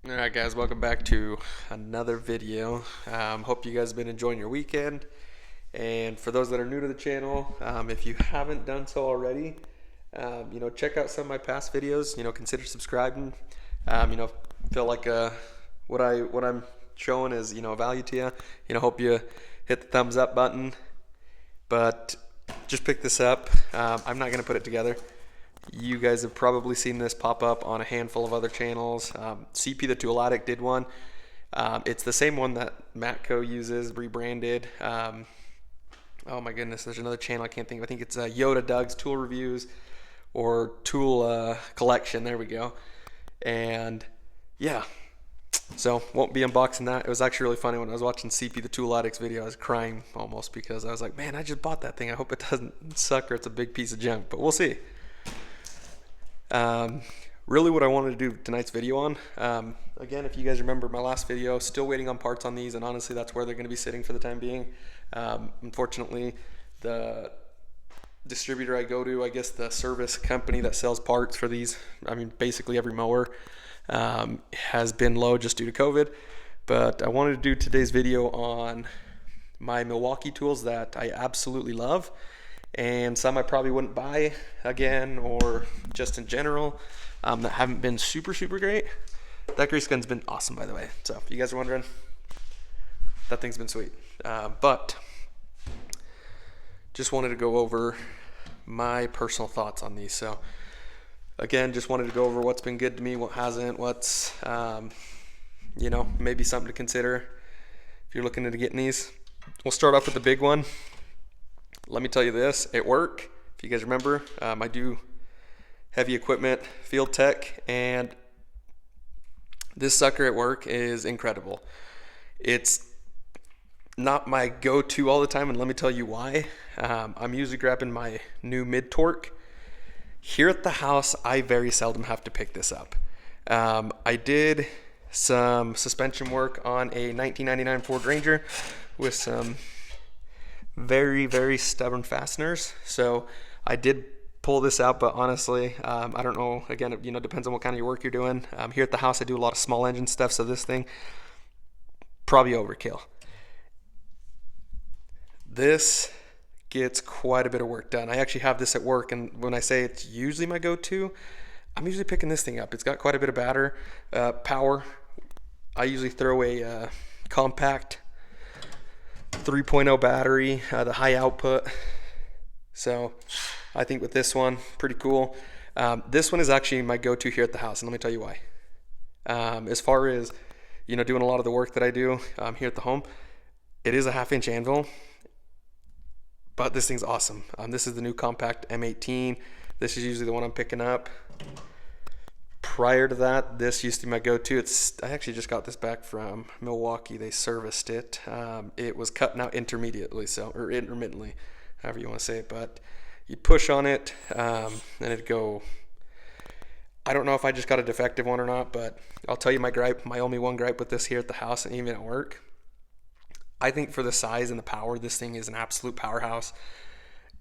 Alright guys, welcome back to another video. Hope you guys have been enjoying your weekend. And for those that are new to the channel, if you haven't done so already, check out some of my past videos. Consider subscribing. Feel like what I'm showing is value to you. Hope you hit the thumbs up button. But just pick this up. I'm not gonna put it together. You guys have probably seen this pop up on a handful of other channels. CP the Tool Addict did one. It's the same one that Matco uses, rebranded. Oh my goodness, there's another channel I can't think of. I think it's Yoda Doug's Tool Reviews or Tool Collection. There we go. And yeah, so won't be unboxing that. It was actually really funny when I was watching CP the Tool Addict's video. I was crying almost because I was like, man, I just bought that thing. I hope it doesn't suck or it's a big piece of junk, but we'll see. Really what I wanted to do tonight's video on, again, if you guys remember my last video, still waiting on parts on these, and honestly that's where they're going to be sitting for the time being. Unfortunately, the distributor I go to, I guess the service company that sells parts for these, basically every mower, has been low just due to COVID. But I wanted to do today's video on my Milwaukee tools that I absolutely love, and some I probably wouldn't buy again, or just in general, that haven't been super great. That grease gun's been awesome, by the way, so if you guys are wondering, that thing's been sweet. But just wanted to go over my personal thoughts on these. So again, just wanted to go over what's been good to me, what hasn't, what's maybe something to consider if you're looking into getting these. We'll start off with the big one. Let me tell you this, at work, if you guys remember, I do heavy equipment, field tech, and this sucker at work is incredible. It's not my go-to all the time, and let me tell you why. I'm usually grabbing my new mid-torque. Here at the house, I very seldom have to pick this up. I did some suspension work on a 1999 Ford Ranger with some very stubborn fasteners, so I did pull this out, but honestly, I don't know, again, it depends on what kind of work you're doing. Here at the house I do a lot of small engine stuff, so this thing probably overkill. This gets quite a bit of work done. I actually have this at work, and when I say it's usually my go-to, I'm usually picking this thing up. It's got quite a bit of power. I usually throw a compact 3.0 battery, the high output. So I think with this one, pretty cool. This one is actually my go-to here at the house, and let me tell you why. As far as doing a lot of the work that I do here at the home, it is a 1/2-inch anvil, but this thing's awesome. This is the new compact M18. This is usually the one I'm picking up. Prior to that, this used to be my go-to. I actually just got this back from Milwaukee. They serviced it. It was cutting out intermittently, however you want to say it. But you push on it, and it'd go. I don't know if I just got a defective one or not, but I'll tell you my gripe. My only one gripe with this here at the house and even at work. I think for the size and the power, this thing is an absolute powerhouse.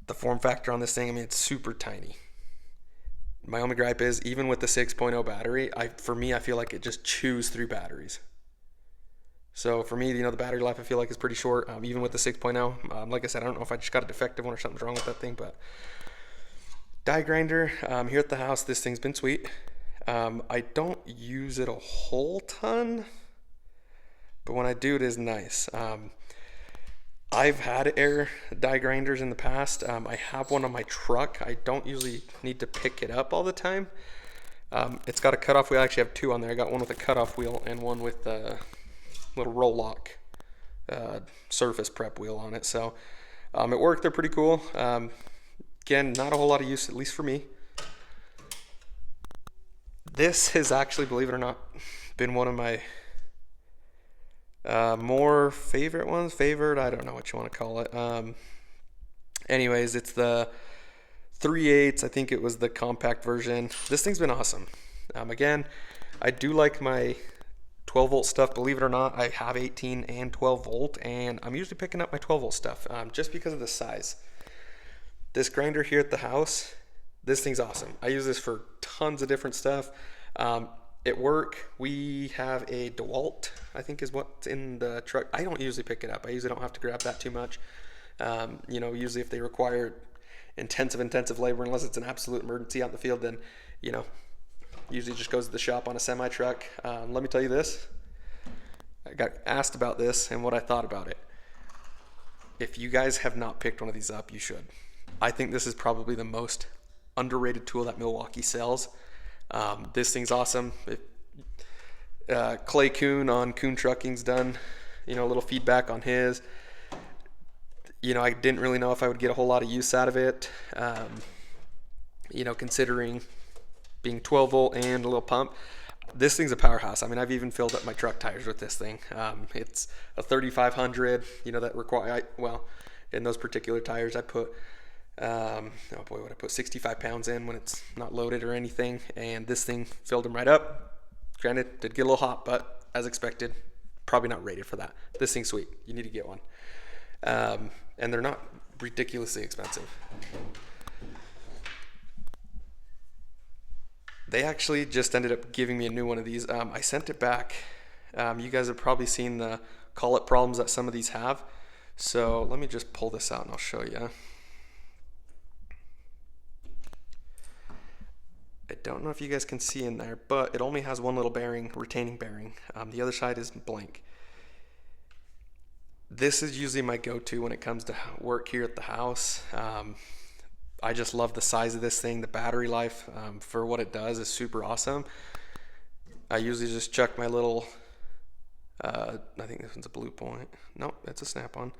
The form factor on this thing, it's super tiny. My only gripe is, even with the 6.0 battery, for me, I feel like it just chews through batteries. So for me, the battery life I feel like is pretty short, even with the 6.0. Like I said, I don't know if I just got a defective one or something's wrong with that thing, but die grinder, here at the house, this thing's been sweet. I don't use it a whole ton, but when I do, it is nice. I've had air die grinders in the past. I have one on my truck. I don't usually need to pick it up all the time. It's got a cutoff wheel. I actually have two on there. I got one with a cutoff wheel and one with a little roll lock surface prep wheel on it. So at work, they're pretty cool. Again, not a whole lot of use, at least for me. This has actually, believe it or not, been one of my more favorite ones. I don't know what you want to call it. Anyways, it's the 3/8. I think it was the compact version. This thing's been awesome. Again, I do like my 12 volt stuff. Believe it or not, I have 18 and 12 volt, and I'm usually picking up my 12 volt stuff just because of the size. This grinder here at the house, this thing's awesome. I use this for tons of different stuff. At work, we have a DeWalt, I think is what's in the truck. I don't usually pick it up. I usually don't have to grab that too much. Usually if they require intensive labor, unless it's an absolute emergency out in the field, then, usually just goes to the shop on a semi truck. Let me tell you this. I got asked about this and what I thought about it. If you guys have not picked one of these up, you should. I think this is probably the most underrated tool that Milwaukee sells. This thing's awesome. Clay Kuhn on Kuhn Trucking's done, a little feedback on his. I didn't really know if I would get a whole lot of use out of it. Considering being 12 volt and a little pump. This thing's a powerhouse. I mean, I've even filled up my truck tires with this thing. It's a 3500, that require, in those particular tires, I put, what I put 65 pounds in when it's not loaded or anything. And this thing filled them right up. Granted, did get a little hot, but as expected, probably not rated for that. This thing's sweet. You need to get one. And they're not ridiculously expensive. They actually just ended up giving me a new one of these. I sent it back. You guys have probably seen the call-it problems that some of these have. So let me just pull this out and I'll show you. I don't know if you guys can see in there, but it only has one little bearing, retaining bearing. The other side is blank. This is usually my go-to when it comes to work here at the house. I just love the size of this thing. The battery life for what it does is super awesome. I usually just chuck my little, I think this one's a Blue Point. Nope, it's a Snap-on.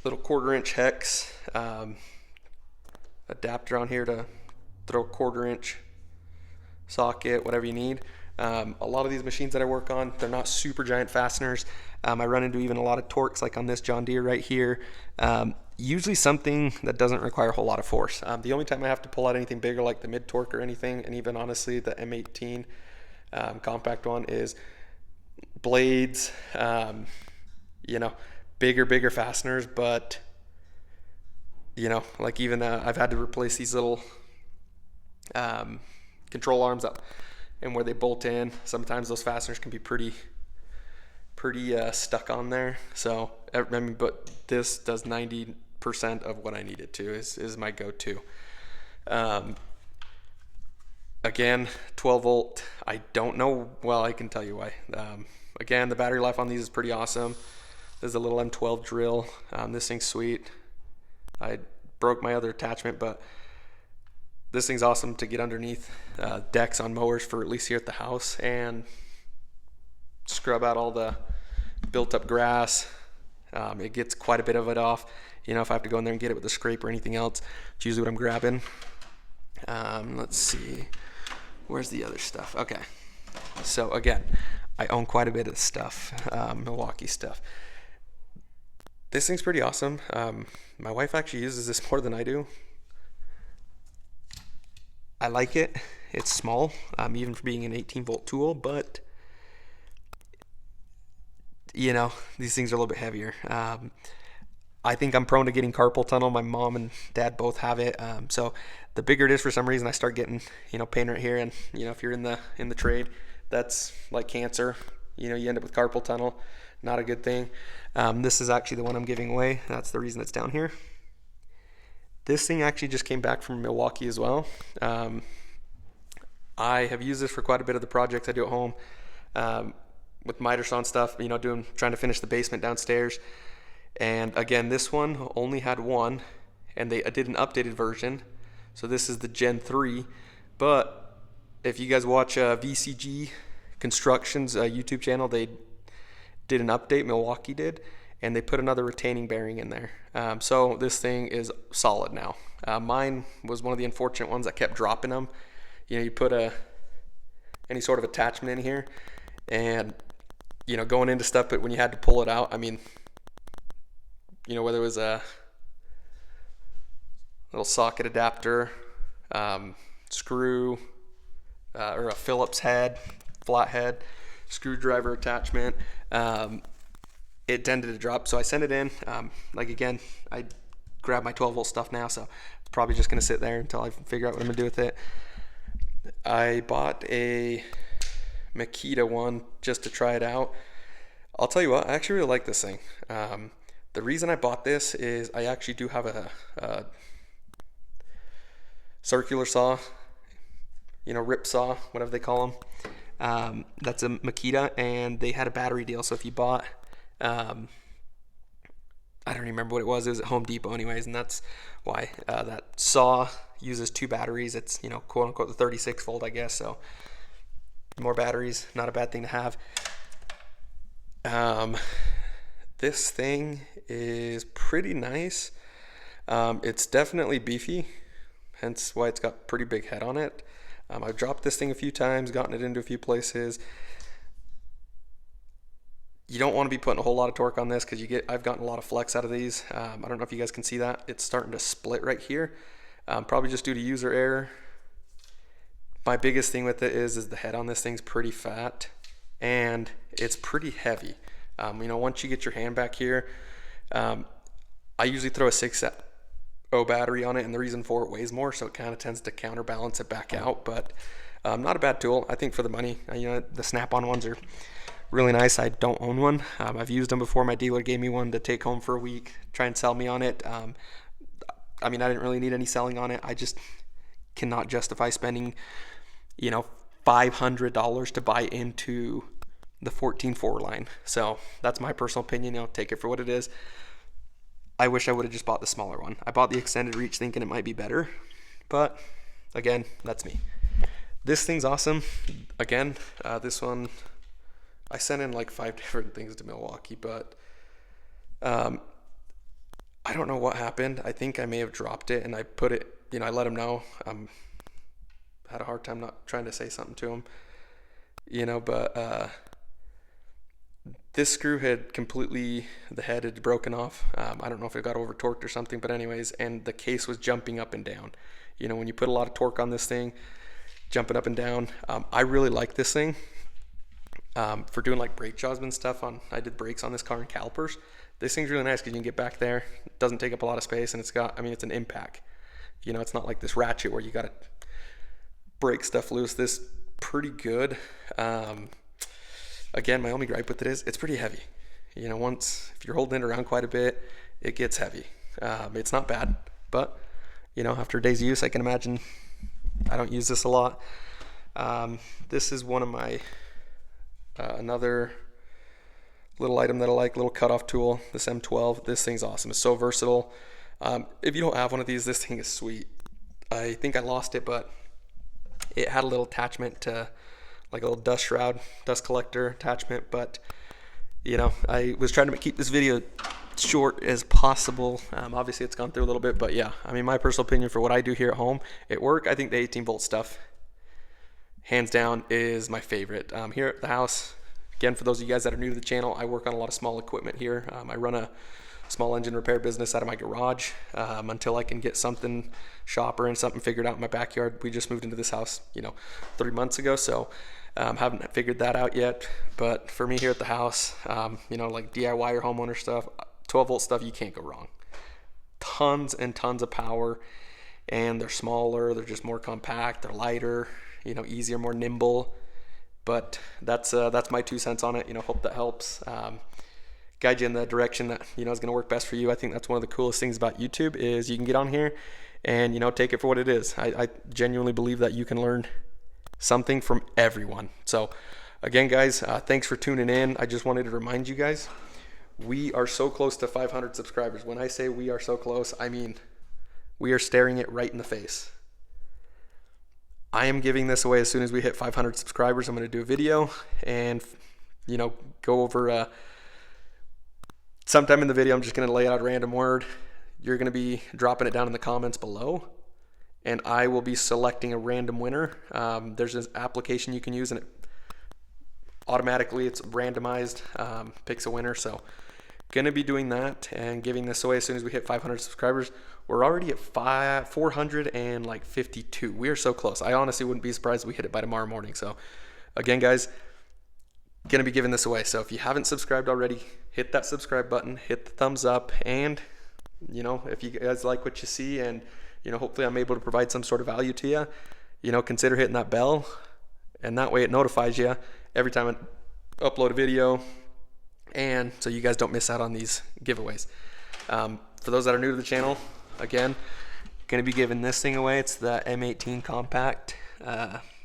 Little 1/4-inch hex adapter on here to throw a 1/4-inch socket, whatever you need. A lot of these machines that I work on, they're not super giant fasteners. I run into even a lot of torques, like on this John Deere right here. Usually something that doesn't require a whole lot of force. The only time I have to pull out anything bigger, like the mid torque or anything, and even honestly the M18 compact one, is blades. Bigger fasteners, but like even I've had to replace these little control arms up and where they bolt in. Sometimes those fasteners can be pretty stuck on there. So but this does 90% of what I need it to. Is my go-to. Again, 12 volt. I don't know. Well, I can tell you why. Again, the battery life on these is pretty awesome. There's a little M12 drill. This thing's sweet. I broke my other attachment, but this thing's awesome to get underneath decks on mowers for at least here at the house and scrub out all the built up grass. It gets quite a bit of it off. If I have to go in there and get it with a scrape or anything else, it's usually what I'm grabbing. Let's see. Where's the other stuff? Okay. So again, I own quite a bit of stuff, Milwaukee stuff. This thing's pretty awesome. My wife actually uses this more than I do. I like it. It's small, even for being an 18 volt tool, but these things are a little bit heavier. I think I'm prone to getting carpal tunnel. My mom and dad both have it. So the bigger it is, for some reason, I start getting, pain right here. And, if you're in the trade, that's like cancer. You end up with carpal tunnel. Not a good thing. This is actually the one I'm giving away. That's the reason it's down here. This thing actually just came back from Milwaukee as well. I have used this for quite a bit of the projects I do at home. With miter saw and stuff, trying to finish the basement downstairs. And again, this one only had one, and they did an updated version. So this is the Gen 3. But if you guys watch VCG Construction's YouTube channel, they did an update, Milwaukee did, and they put another retaining bearing in there. So this thing is solid now. Mine was one of the unfortunate ones that kept dropping them. You put any sort of attachment in here, and going into stuff, but when you had to pull it out, whether it was a little socket adapter, screw, or a Phillips head, flathead, screwdriver attachment, it tended to drop. So I sent it in. Again, I grabbed my 12 volt stuff now, so it's probably just going to sit there until I figure out what I'm going to do with it. I bought a Makita one just to try it out. I'll tell you what, I actually really like this thing. The reason I bought this is I actually do have a circular saw, rip saw, whatever they call them. That's a Makita, and they had a battery deal. So if you bought, I don't remember what it was. It was at Home Depot anyways, and that's why that saw uses 2 batteries. It's, quote unquote the 36 volt, I guess. So more batteries, not a bad thing to have. This thing is pretty nice. It's definitely beefy, hence why it's got pretty big head on it. I've dropped this thing a few times, gotten it into a few places. You don't want to be putting a whole lot of torque on this because I've gotten a lot of flex out of these. I don't know if you guys can see that. It's starting to split right here. Probably just due to user error. My biggest thing with it is the head on this thing's pretty fat and it's pretty heavy. Once you get your hand back here, I usually throw a 6.0 battery on it, and the reason for it weighs more, so it kind of tends to counterbalance it back out. But not a bad tool, I think, for the money. The snap-on ones are really nice. I don't own one. I've used them before. My dealer gave me one to take home for a week, try and sell me on it. I didn't really need any selling on it. I just cannot justify spending, $500 to buy into the 14.4 line. So that's my personal opinion. Take it for what it is. I wish I would have just bought the smaller one. I bought the extended reach thinking it might be better, but again, that's me. This thing's awesome. Again, this one, I sent in like 5 different things to Milwaukee, but I don't know what happened. I think I may have dropped it, and I put it, I let him know. Had a hard time not trying to say something to him, but this screw had completely, the head had broken off. I don't know if it got over torqued or something, but anyways, and the case was jumping up and down. When you put a lot of torque on this thing, jumping up and down. I really like this thing for doing like brake jobs and stuff. I did brakes on this car and calipers. This thing's really nice because you can get back there. It doesn't take up a lot of space, and it's got, it's an impact. It's not like this ratchet where you got to break stuff loose. This pretty good. Again, my only gripe with it is it's pretty heavy. If you're holding it around quite a bit, it gets heavy. It's not bad, but after a day's use, I can imagine I don't use this a lot. This is one of my another little item that I like, little cutoff tool, this M12. This thing's awesome. It's so versatile. If you don't have one of these, this thing is sweet. I think I lost it, but it had a little attachment to like a little dust shroud, dust collector attachment, but I was trying to keep this video short as possible. Obviously it's gone through a little bit, but yeah, my personal opinion for what I do here at home at work, I think the 18 volt stuff hands down is my favorite. Here at the house, again, for those of you guys that are new to the channel, I work on a lot of small equipment here. I run a small engine repair business out of my garage until I can get something shopper and something figured out in my backyard. We just moved into this house 3 months ago, so haven't figured that out yet. But for me here at the house, like DIY or homeowner stuff, 12 volt stuff, you can't go wrong. Tons and tons of power, and they're smaller, they're just more compact, they're lighter, easier, more nimble. But that's my 2 cents on it. Hope that helps guide you in the direction that is going to work best for you. I think that's one of the coolest things about YouTube is you can get on here and take it for what it is. I genuinely believe that you can learn something from everyone. So again, guys, thanks for tuning in. I just wanted to remind you guys, we are so close to 500 subscribers. When I say we are so close, I mean we are staring it right in the face. I am giving this away as soon as we hit 500 subscribers. I'm going to do a video and go over sometime in the video. I'm just going to lay out a random word. You're going to be dropping it down in the comments below, and I will be selecting a random winner. There's this application you can use, and it automatically, it's randomized, picks a winner. So going to be doing that and giving this away as soon as we hit 500 subscribers. We're already at 452. We are so close. I honestly wouldn't be surprised if we hit it by tomorrow morning. So again, guys, going to be giving this away. So if you haven't subscribed already, hit that subscribe button, hit the thumbs up, and if you guys like what you see, and hopefully I'm able to provide some sort of value to you, consider hitting that bell, and that way it notifies you every time I upload a video, and so you guys don't miss out on these giveaways. For those that are new to the channel, again, going to be giving this thing away. It's the M18 compact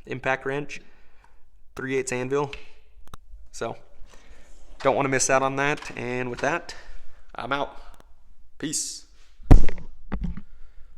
impact wrench, 3/8 anvil. So don't want to miss out on that. And with that, I'm out. Peace.